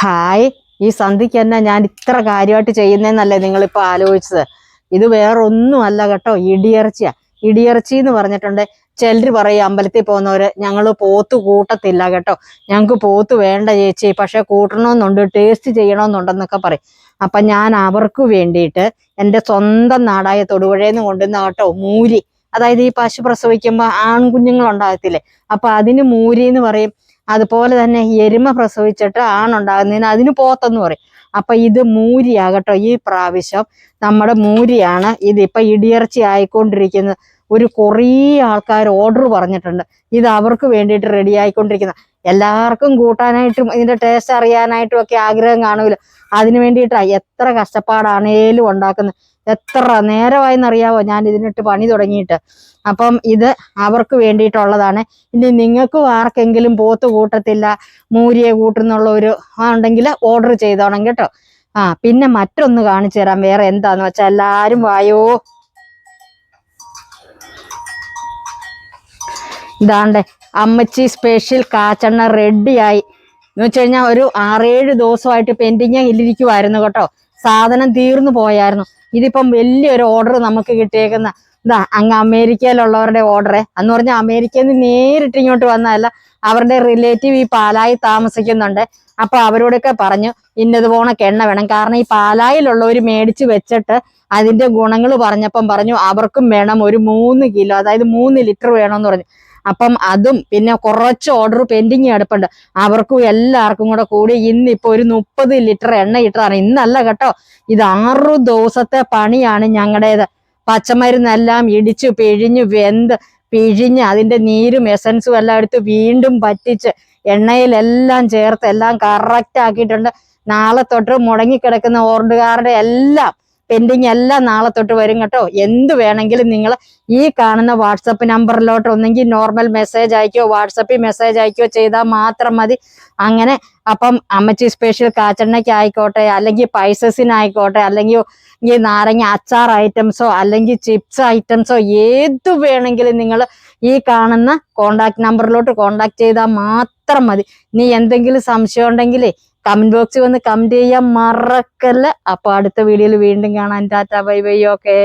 Hi, ഈ സന്ധ്യക്ക് തന്നെ ഞാൻ ഇത്ര കാര്യമായിട്ട് ചെയ്യുന്നതെന്നല്ലേ നിങ്ങളിപ്പോൾ ആലോചിച്ചത്? ഇത് വേറൊന്നും അല്ല കേട്ടോ, ഇടിയിറച്ചിയാ. ഇടിയിറച്ചി എന്ന് പറഞ്ഞിട്ടുണ്ട്. ചിലർ പറയും അമ്പലത്തിൽ പോകുന്നവര് ഞങ്ങൾ പോത്ത് കൂട്ടത്തില്ല കേട്ടോ, ഞങ്ങൾക്ക് പോത്ത് വേണ്ട ചേച്ചി, പക്ഷെ കൂട്ടണമെന്നുണ്ട്, ടേസ്റ്റ് ചെയ്യണമെന്നുണ്ടെന്നൊക്കെ പറയും. അപ്പം ഞാൻ അവർക്ക് വേണ്ടിയിട്ട് എൻ്റെ സ്വന്തം നാടായ തൊടുപുഴയിൽ കൊണ്ടുവന്ന കേട്ടോ മൂരി, അതായത് ഈ പശു പ്രസവിക്കുമ്പോൾ ആൺകുഞ്ഞുങ്ങൾ ഉണ്ടാകത്തില്ലേ, അപ്പൊ അതിന് മൂരി എന്ന് പറയും. അതുപോലെ തന്നെ എരുമ പ്രസവിച്ചിട്ട് ആണുണ്ടാകുന്നതിന് അതിന് പോത്തെന്ന് പറയും. അപ്പൊ ഇത് മൂരിയാകട്ടോ, ഈ പ്രാവശ്യം നമ്മുടെ മൂരിയാണ് ഇതിപ്പൊ ഇടിയിറച്ചി ആയിക്കൊണ്ടിരിക്കുന്നത്. ഒരു കുറേ ആൾക്കാർ ഓർഡർ പറഞ്ഞിട്ടുണ്ട്, ഇത് അവർക്ക് വേണ്ടിയിട്ട് റെഡി ആയിക്കൊണ്ടിരിക്കുന്ന. എല്ലാവർക്കും കൂട്ടാനായിട്ടും ഇതിന്റെ ടേസ്റ്റ് അറിയാനായിട്ടും ഒക്കെ ആഗ്രഹം കാണൂല. അതിന് വേണ്ടിയിട്ടാ എത്ര കഷ്ടപ്പാടാണേലും ഉണ്ടാക്കുന്നത്. എത്ര നേരമായെന്നറിയാവോ ഞാൻ ഇതിനിട്ട് പണി തുടങ്ങിയിട്ട്. അപ്പം ഇത് അവർക്ക് വേണ്ടിയിട്ടുള്ളതാണ്. ഇനി നിങ്ങൾക്കും ആർക്കെങ്കിലും പോത്ത് കൂട്ടത്തില്ല, മൂരിയെ കൂട്ടുന്നുള്ളൊരു ഉണ്ടെങ്കിൽ ഓർഡർ ചെയ്തോണം കേട്ടോ. പിന്നെ മറ്റൊന്ന് കാണിച്ചു തരാം. വേറെ എന്താന്ന് വെച്ചാൽ എല്ലാരും വായോ. ഇതാണ്ടേ അമ്മച്ചി സ്പെഷ്യൽ കാച്ചെണ്ണ റെഡിയായി. എന്ന് വെച്ച് കഴിഞ്ഞാൽ ഒരു 6-7 ദിവസമായിട്ട് പെൻഡിങ് ഇല്ലിരിക്കുമായിരുന്നു കേട്ടോ. സാധനം തീർന്നു പോയായിരുന്നു. ഇതിപ്പം വലിയൊരു ഓർഡർ നമുക്ക് കിട്ടിയേക്കുന്ന അങ്ങ് അമേരിക്കയിലുള്ളവരുടെ ഓർഡർ. എന്ന് പറഞ്ഞാൽ അമേരിക്കയിൽ നിന്ന് നേരിട്ട് ഇങ്ങോട്ട് വന്നതല്ല, അവരുടെ റിലേറ്റീവ് ഈ പാലായി താമസിക്കുന്നുണ്ട്. അപ്പൊ അവരോടൊക്കെ പറഞ്ഞു ഇന്നത് പോണക്ക് എണ്ണ വേണം. കാരണം ഈ പാലായിലുള്ളവർ മേടിച്ച് വെച്ചിട്ട് അതിന്റെ ഗുണങ്ങൾ പറഞ്ഞപ്പം പറഞ്ഞു അവർക്കും വേണം ഒരു 3 കിലോ, അതായത് 3 ലിറ്റർ വേണമെന്ന് പറഞ്ഞു. അപ്പം അതും പിന്നെ കുറച്ച് ഓർഡർ പെൻഡിങ് കിടപ്പുണ്ട്. അവർക്കും എല്ലാവർക്കും കൂടെ കൂടി ഇന്നിപ്പോ ഒരു 30 ലിറ്റർ എണ്ണ ഇട്ടതാണ്. ഇന്നല്ല കേട്ടോ, ഇത് 6 ദിവസത്തെ പണിയാണ് ഞങ്ങളുടേത്. പച്ചമരുന്നെല്ലാം ഇടിച്ച് പിഴിഞ്ഞ് പിഴിഞ്ഞ് അതിന്റെ നീരും എസൻസും എല്ലാം എടുത്ത് വീണ്ടും പറ്റിച്ച് എണ്ണയിലെല്ലാം ചേർത്ത് എല്ലാം കറക്റ്റ് ആക്കിയിട്ടുണ്ട്. നാളെ തൊട്ട് മുടങ്ങിക്കിടക്കുന്ന ഓർഡറുകാരുടെ എല്ലാം പെൻഡിങ് എല്ലാം നാളെ തൊട്ട് വരും കേട്ടോ. എന്ത് വേണമെങ്കിലും നിങ്ങൾ ഈ കാണുന്ന വാട്സപ്പ് നമ്പറിലോട്ട് ഒന്നെങ്കിൽ നോർമൽ മെസ്സേജ് അയക്കോ, വാട്സപ്പിൽ മെസ്സേജ് അയക്കോ ചെയ്താൽ മാത്രം മതി. അങ്ങനെ അപ്പം അമ്മച്ചി സ്പെഷ്യൽ കാച്ചെണ്ണയ്ക്ക് ആയിക്കോട്ടെ, അല്ലെങ്കിൽ പൈസസിനായിക്കോട്ടെ, അല്ലെങ്കിൽ ഈ നാരങ്ങ അച്ചാർ ഐറ്റംസോ അല്ലെങ്കിൽ ചിപ്സ് ഐറ്റംസോ ഏത് വേണമെങ്കിലും നിങ്ങൾ ഈ കാണുന്ന കോണ്ടാക്ട് നമ്പറിലോട്ട് കോണ്ടാക്ട് ചെയ്താൽ മാത്രം മതി. ഇനി എന്തെങ്കിലും സംശയം ഉണ്ടെങ്കിലേ കമന്റ് ബോക്സിൽ വന്ന് കമന്റ് ചെയ്യാൻ മറക്കല്ല. അപ്പൊ അടുത്ത വീഡിയോയിൽ വീണ്ടും കാണാൻ. Tata bye bye. ഓക്കേ.